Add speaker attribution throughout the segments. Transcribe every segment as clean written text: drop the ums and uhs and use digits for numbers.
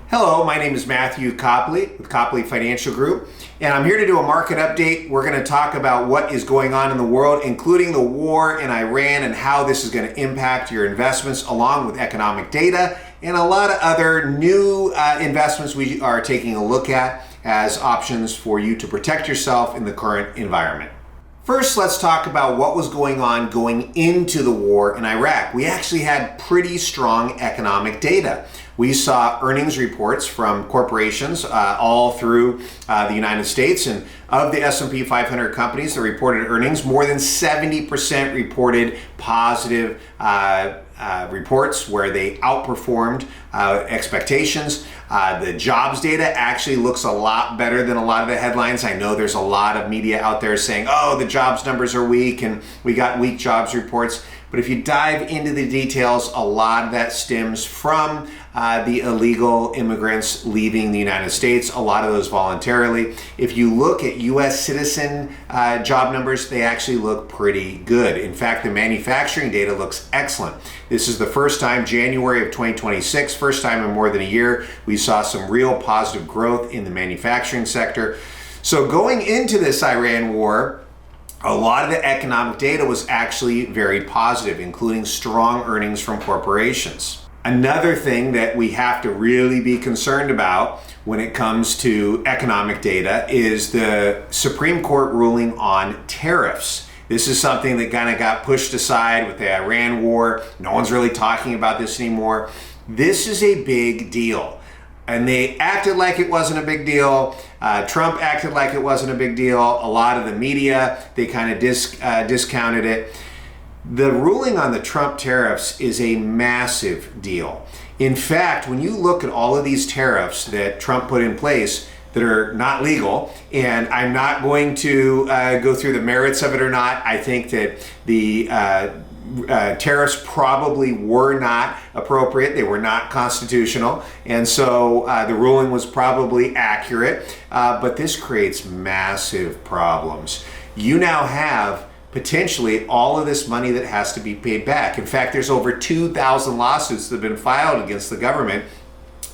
Speaker 1: Hello, my name is Matthew Copley with Copley Financial Group, and I'm here to do a market update. We're going to talk about what is going on in the world, including the war in Iran and how this is going to impact your investments, along with economic data and a lot of other new investments we are taking a look at as options for you to protect yourself in the current environment. First, let's talk about what was going on going into the war in Iraq. We actually had pretty strong economic data. We saw earnings reports from corporations all through the United States, and of the S&P 500 companies that reported earnings, more than 70% reported positive reports where they outperformed expectations. The jobs data actually looks a lot better than a lot of the headlines. I know there's a lot of media out there saying, oh, the jobs numbers are weak and we got weak jobs reports. But if you dive into the details, a lot of that stems from the illegal immigrants leaving the United States, a lot of those voluntarily. If you look at U.S. citizen job numbers, they actually look pretty good. In fact, the manufacturing data looks excellent. This is the first time, January of 2026, first time in more than a year, we saw some real positive growth in the manufacturing sector. So going into this Iran war, a lot of the economic data was actually very positive, including strong earnings from corporations. Another thing that we have to really be concerned about when it comes to economic data is the Supreme Court ruling on tariffs. This is something that kind of got pushed aside with the Iran war. No one's really talking about this anymore. This is a big deal. And they acted like it wasn't a big deal. Trump acted like it wasn't a big deal. A lot of the media, they kind of discounted it. The ruling on the Trump tariffs is a massive deal. In fact, when you look at all of these tariffs that Trump put in place that are not legal, and I'm not going to go through the merits of it or not, I think that the tariffs probably were not appropriate. They were not constitutional. And so the ruling was probably accurate, but this creates massive problems. You now have potentially all of this money that has to be paid back. In fact, there's over 2,000 lawsuits that have been filed against the government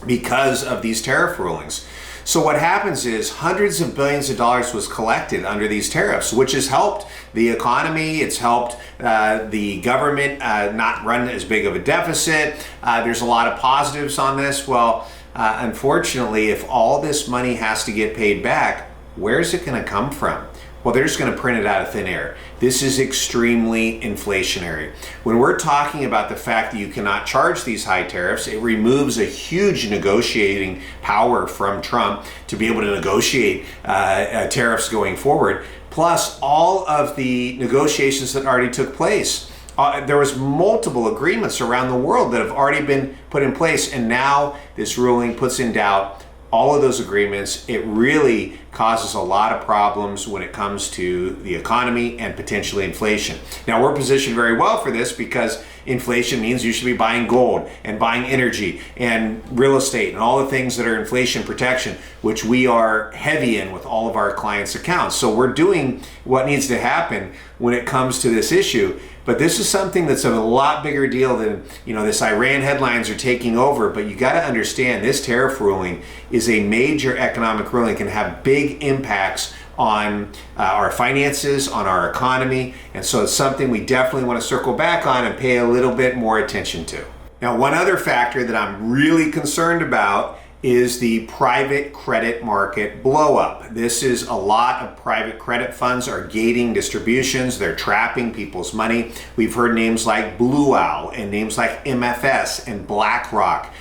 Speaker 1: because of these tariff rulings. So what happens is hundreds of billions of dollars was collected under these tariffs, which has helped the economy. It's helped the government not run as big of a deficit. There's a lot of positives on this. Well, unfortunately, if all this money has to get paid back, where's it going to come from? Well, they're just going to print it out of thin air. This is extremely inflationary. When we're talking about the fact that you cannot charge these high tariffs, it removes a huge negotiating power from Trump to be able to negotiate tariffs going forward. Plus, all of the negotiations that already took place. There was multiple agreements around the world that have already been put in place, and now this ruling puts in doubt all of those agreements. It really causes a lot of problems when it comes to the economy and potentially inflation. Now, we're positioned very well for this because inflation means you should be buying gold and buying energy and real estate and all the things that are inflation protection, which we are heavy in with all of our clients' accounts. So we're doing what needs to happen when it comes to this issue. But this is something that's a lot bigger deal than, this Iran headlines are taking over. But you got to understand this tariff ruling is a major economic ruling, can have big impacts on our finances, on our economy. And so it's something we definitely want to circle back on and pay a little bit more attention to. Now, one other factor that I'm really concerned about is the private credit market blow up. This is a lot of private credit funds are gating distributions. They're trapping people's money. We've heard names like Blue Owl and names like MFS and BlackRock.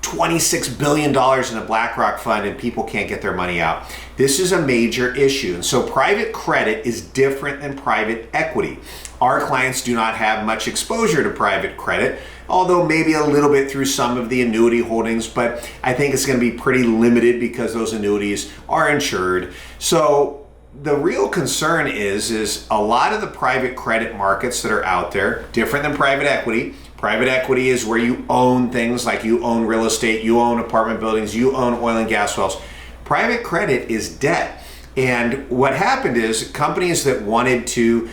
Speaker 1: $26 billion in a BlackRock fund and people can't get their money out. This is a major issue. And so private credit is different than private equity. Our clients do not have much exposure to private credit, although maybe a little bit through some of the annuity holdings, but I think it's going to be pretty limited because those annuities are insured. So the real concern is a lot of the private credit markets that are out there, different than private equity. Private equity is where you own things like you own real estate, you own apartment buildings, you own oil and gas wells. Private credit is debt. And what happened is companies that wanted to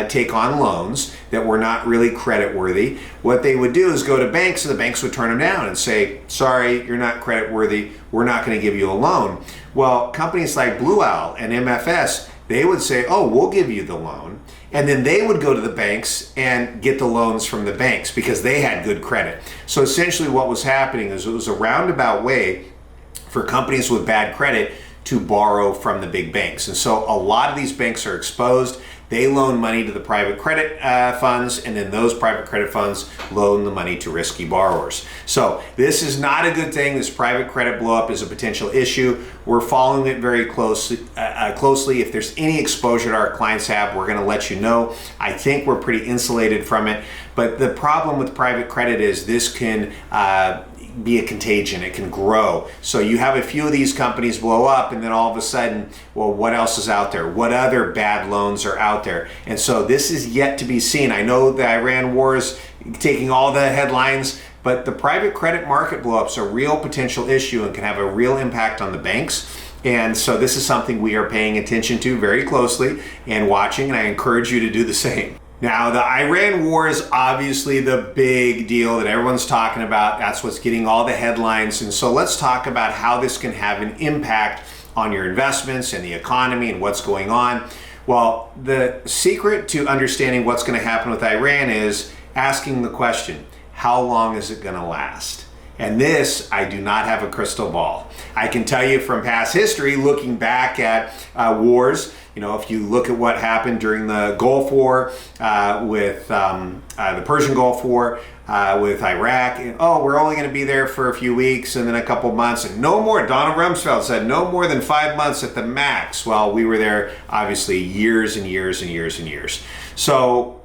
Speaker 1: take on loans that were not really credit worthy, what they would do is go to banks, and the banks would turn them down and say, sorry, you're not credit worthy, we're not going to give you a loan. Well, companies like Blue Owl and MFS, they would say, oh, we'll give you the loan. And then they would go to the banks and get the loans from the banks because they had good credit. So essentially what was happening is it was a roundabout way for companies with bad credit to borrow from the big banks. And so a lot of these banks are exposed. They loan money to the private credit funds, and then those private credit funds loan the money to risky borrowers. So this is not a good thing. This private credit blow up is a potential issue. We're following it very closely. If there's any exposure that our clients have, we're going to let you know. I think we're pretty insulated from it. But the problem with private credit is this can be a contagion. It can grow. So you have a few of these companies blow up, and then all of a sudden, well, what else is out there? What other bad loans are out there? And so this is yet to be seen. I know the Iran war is taking all the headlines, but the private credit market blow-ups are a real potential issue and can have a real impact on the banks. And so this is something we are paying attention to very closely and watching, and I encourage you to do the same. Now, the Iran war is obviously the big deal that everyone's talking about. That's what's getting all the headlines. And so let's talk about how this can have an impact on your investments and the economy and what's going on. Well, the secret to understanding what's going to happen with Iran is asking the question, how long is it going to last? And this, I do not have a crystal ball. I can tell you from past history, looking back at wars, if you look at what happened during the Gulf War with the Persian Gulf War with Iraq, we're only going to be there for a few weeks and then a couple months, and no more. Donald Rumsfeld said no more than 5 months at the max. Well, we were there obviously years and years and years and years. So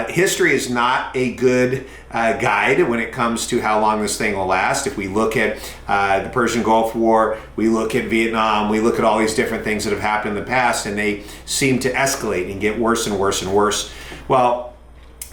Speaker 1: history is not a good guide when it comes to how long this thing will last. If we look at the Persian Gulf War, we look at Vietnam, we look at all these different things that have happened in the past, and they seem to escalate and get worse and worse and worse. Well,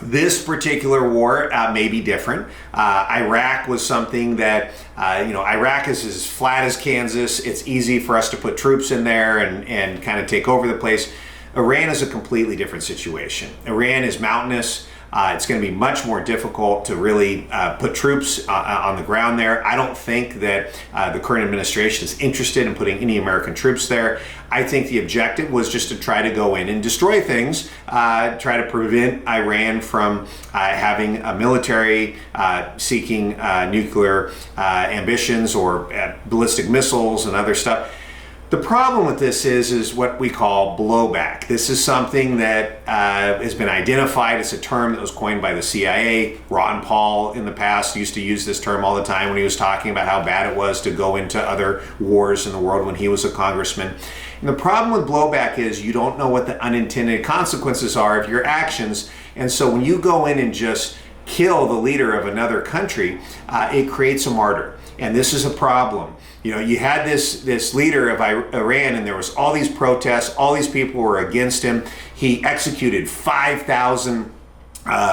Speaker 1: this particular war may be different. Iraq was something that, Iraq is as flat as Kansas. It's easy for us to put troops in there and kind of take over the place. Iran is a completely different situation. Iran is mountainous. It's going to be much more difficult to really put troops on the ground there. I don't think that the current administration is interested in putting any American troops there. I think the objective was just to try to go in and destroy things, try to prevent Iran from having a military seeking nuclear ambitions or ballistic missiles and other stuff. The problem with this is what we call blowback. This is something that has been identified. It's a term that was coined by the CIA. Ron Paul in the past used to use this term all the time when he was talking about how bad it was to go into other wars in the world when he was a congressman. And the problem with blowback is you don't know what the unintended consequences are of your actions. And so when you go in and just kill the leader of another country, it creates a martyr. And this is a problem. You had this leader of Iran, and there was all these protests, all these people were against him. He executed 5,000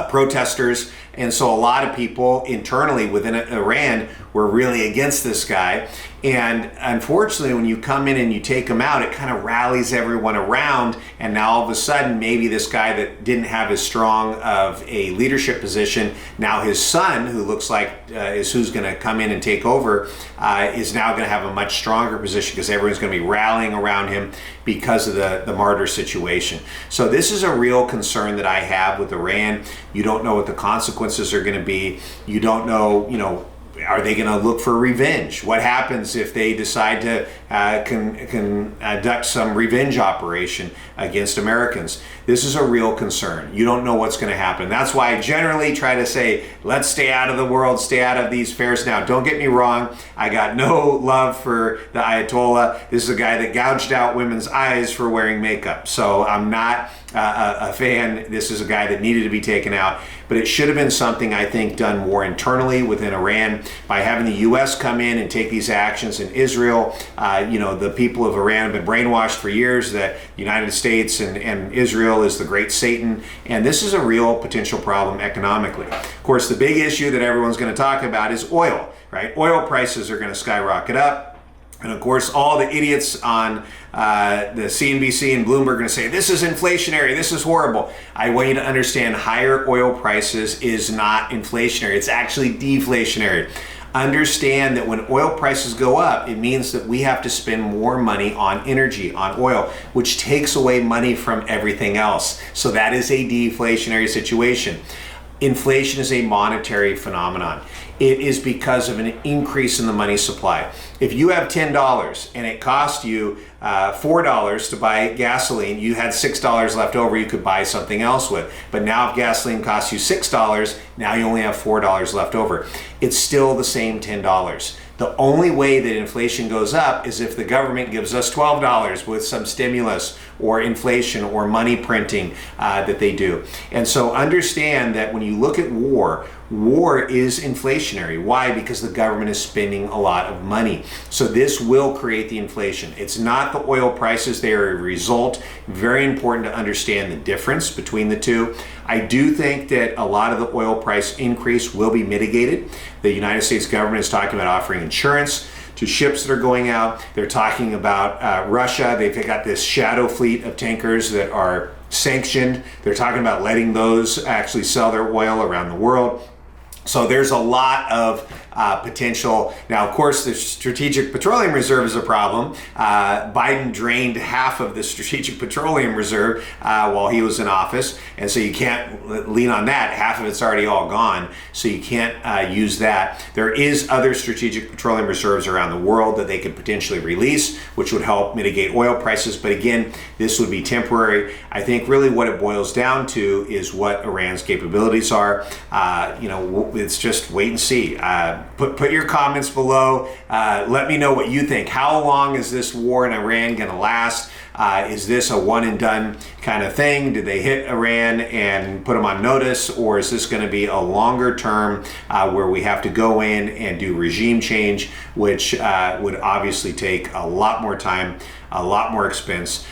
Speaker 1: protesters, and so a lot of people internally within Iran were really against this guy. And unfortunately, when you come in and you take him out, it kind of rallies everyone around, and now all of a sudden, maybe this guy that didn't have as strong of a leadership position, now his son, who looks like is who's going to come in and take over, is now going to have a much stronger position because everyone's going to be rallying around him because of the martyr situation. So this is a real concern that I have with Iran. You don't know what the consequences are going to be. You don't know, are they going to look for revenge? What happens if they decide to conduct some revenge operation against Americans? This is a real concern. You don't know what's going to happen. That's why I generally try to say, let's stay out of the world, stay out of these fairs. Now, don't get me wrong. I got no love for the Ayatollah. This is a guy that gouged out women's eyes for wearing makeup. So I'm not a fan. This is a guy that needed to be taken out. But it should have been something, I think, done more internally within Iran by having the U.S. come in and take these actions. In Israel, the people of Iran have been brainwashed for years that the United States and Israel is the great Satan. And this is a real potential problem economically. Of course, the big issue that everyone's going to talk about is oil, right? Oil prices are going to skyrocket up. And of course, all the idiots on the CNBC and Bloomberg are going to say, this is inflationary, this is horrible. I want you to understand higher oil prices is not inflationary. It's actually deflationary. Understand that when oil prices go up, it means that we have to spend more money on energy, on oil, which takes away money from everything else. So that is a deflationary situation. Inflation is a monetary phenomenon. It is because of an increase in the money supply. If you have $10 and it cost you $4 to buy gasoline, you had $6 left over you could buy something else with. But now if gasoline costs you $6, now you only have $4 left over. It's still the same $10. The only way that inflation goes up is if the government gives us $12 with some stimulus or inflation or money printing that they do. And so understand that when you look at war is inflationary. Why? Because the government is spending a lot of money. So this will create the inflation. It's not the oil prices, they are a result. Very important to understand the difference between the two. I do think that a lot of the oil price increase will be mitigated. The United States government is talking about offering insurance to ships that are going out. They're talking about Russia. They've got this shadow fleet of tankers that are sanctioned. They're talking about letting those actually sell their oil around the world. So there's a lot of potential. Now, of course, the Strategic Petroleum Reserve is a problem. Biden drained half of the Strategic Petroleum Reserve while he was in office, and so you can't lean on that. Half of it's already all gone, so you can't use that. There is other Strategic Petroleum Reserves around the world that they could potentially release, which would help mitigate oil prices. But again, this would be temporary. I think really what it boils down to is what Iran's capabilities are. It's just wait and see. Put your comments below. Let me know what you think. How long is this war in Iran going to last? Is this a one and done kind of thing? Did they hit Iran and put them on notice? Or is this going to be a longer term where we have to go in and do regime change, which would obviously take a lot more time, a lot more expense.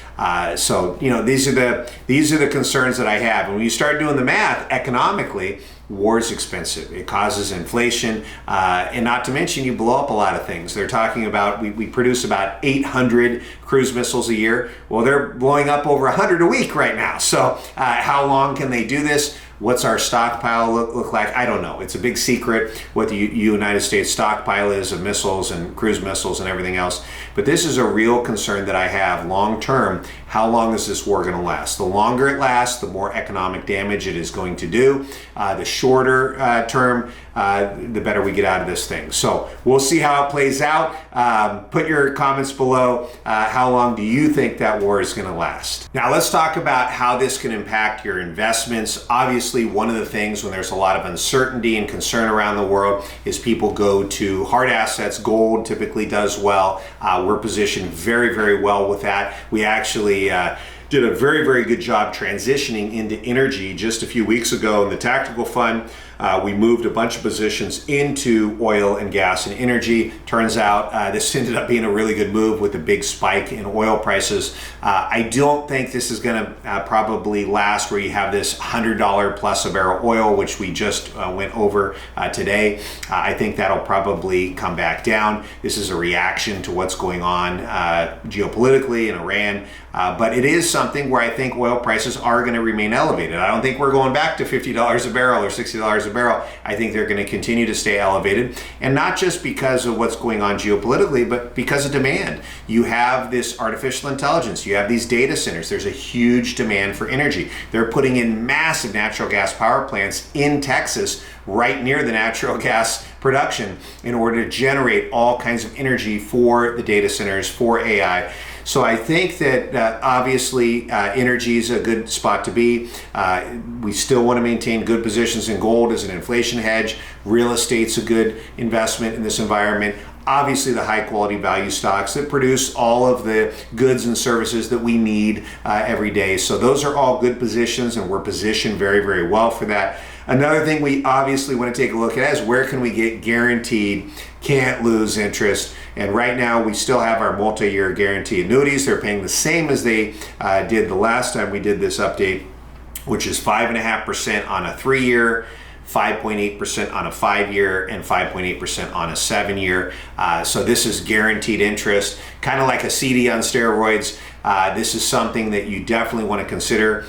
Speaker 1: So these are the concerns that I have. And when you start doing the math economically, war is expensive. It causes inflation, and not to mention you blow up a lot of things. They're talking about we produce about 800 cruise missiles a year. Well, they're blowing up over 100 a week right now. So how long can they do this? What's our stockpile look like? I don't know. It's a big secret what the United States stockpile is of missiles and cruise missiles and everything else. But this is a real concern that I have long term. How long is this war going to last? The longer it lasts, the more economic damage it is going to do. The shorter term, the better we get out of this thing. So we'll see how it plays out. Put your comments below. How long do you think that war is going to last? Now let's talk about how this can impact your investments. Obviously, one of the things when there's a lot of uncertainty and concern around the world is people go to hard assets. Gold typically does well. We're positioned very, very well with that. We actually did a very, very good job transitioning into energy just a few weeks ago in the tactical fund. We moved a bunch of positions into oil and gas and energy. Turns out this ended up being a really good move with a big spike in oil prices. I don't think this is going to probably last where you have this $100 plus a barrel oil, which we just went over today. I think that'll probably come back down. This is a reaction to what's going on geopolitically in Iran. But it is something where I think oil prices are going to remain elevated. I don't think we're going back to $50 a barrel or $60 a barrel. I think they're going to continue to stay elevated, and not just because of what's going on geopolitically, but because of demand. You have this artificial intelligence, you have these data centers. There's a huge demand for energy. They're putting in massive natural gas power plants in Texas right near the natural gas production in order to generate all kinds of energy for the data centers, for AI. So I think that obviously energy is a good spot to be. We still want to maintain good positions in gold as an inflation hedge. Real estate's a good investment in this environment. Obviously the high quality value stocks that produce all of the goods and services that we need every day. So those are all good positions, and we're positioned very, very well for that. Another thing we obviously want to take a look at is where can we get guaranteed, can't lose interest. And right now we still have our multi-year guarantee annuities. They're paying the same as they did the last time we did this update, which is 5.5% on a 3-year, 5.8% on a 5-year, and 5.8% on a 7-year. So this is guaranteed interest, kind of like a CD on steroids. This is something that you definitely want to consider.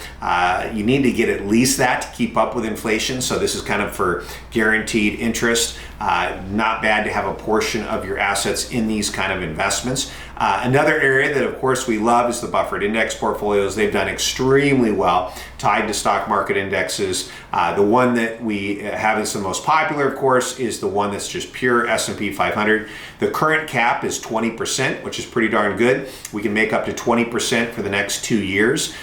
Speaker 1: You need to get at least that to keep up with inflation. So this is kind of for guaranteed interest. Not bad to have a portion of your assets in these kind of investments. Another area that of course we love is the buffered index portfolios. They've done extremely well tied to stock market indexes. The one that we have is the most popular, of course, is the one that's just pure S&P 500. The current cap is 20%, which is pretty darn good. We can make up to 20% for the next 2 years.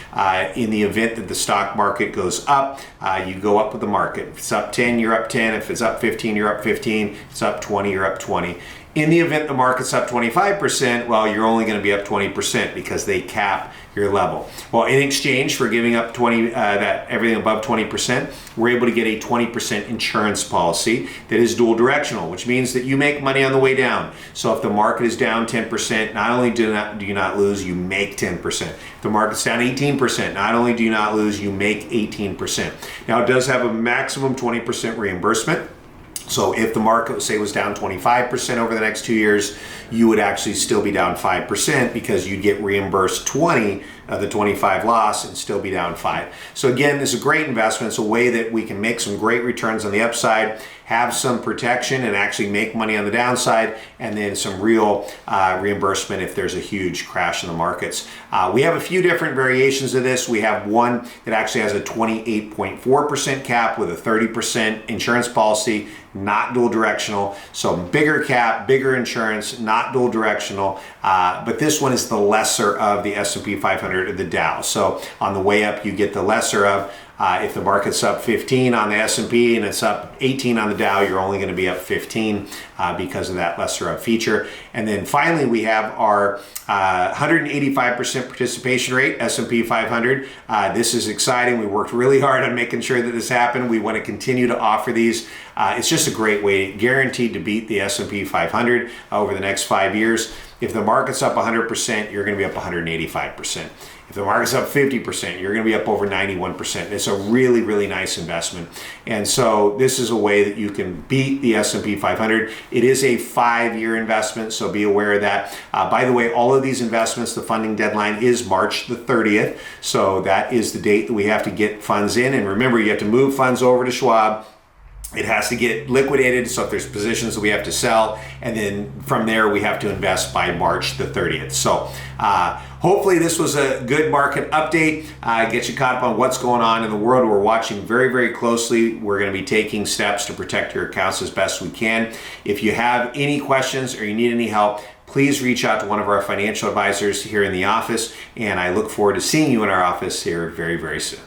Speaker 1: In the event that the stock market goes up, you go up with the market. If it's up 10, you're up 10. If it's up 15, you're up 15. If it's up 20, you're up 20. In the event the market's up 25%, well, you're only going to be up 20% because they cap your level. Well, in exchange for giving up that everything above 20%, we're able to get a 20% insurance policy that is dual directional, which means that you make money on the way down. So if the market is down 10%, not only do you not lose, you make 10%. If the market's down 18%, not only do you not lose, you make 18%. Now, it does have a maximum 20% reimbursement. So if the market, say, was down 25% over the next 2 years, you would actually still be down 5% because you'd get reimbursed 20 of the 25 loss and still be down 5. So again, this is a great investment. It's a way that we can make some great returns on the upside, have some protection and actually make money on the downside, and then some real reimbursement if there's a huge crash in the markets. We have a few different variations of this. We have one that actually has a 28.4% cap with a 30% insurance policy, not dual directional. So bigger cap, bigger insurance, not dual directional. But this one is the lesser of the S&P 500 or the Dow. So on the way up, you get the lesser of. If the market's up 15 on the S&P and it's up 18 on the Dow, you're only going to be up 15 because of that lesser of feature. And then finally, we have our 185% participation rate, S&P 500. This is exciting. We worked really hard on making sure that this happened. We want to continue to offer these. It's just a great way, guaranteed to beat the S&P 500 over the next 5 years. If the market's up 100%, you're going to be up 185%. If the market's up 50%, you're going to be up over 91%. It's a really, really nice investment. And so this is a way that you can beat the S&P 500. It is a 5-year investment, so be aware of that. By the way, all of these investments, the funding deadline is March the 30th. So that is the date that we have to get funds in. And remember, you have to move funds over to Schwab. It has to get liquidated, so if there's positions that we have to sell, and then from there we have to invest by March the 30th. So hopefully this was a good market update, get you caught up on what's going on in the world. We're watching very, very closely. We're going to be taking steps to protect your accounts as best we can. If you have any questions or you need any help, please reach out to one of our financial advisors here in the office, and I look forward to seeing you in our office here very, very soon.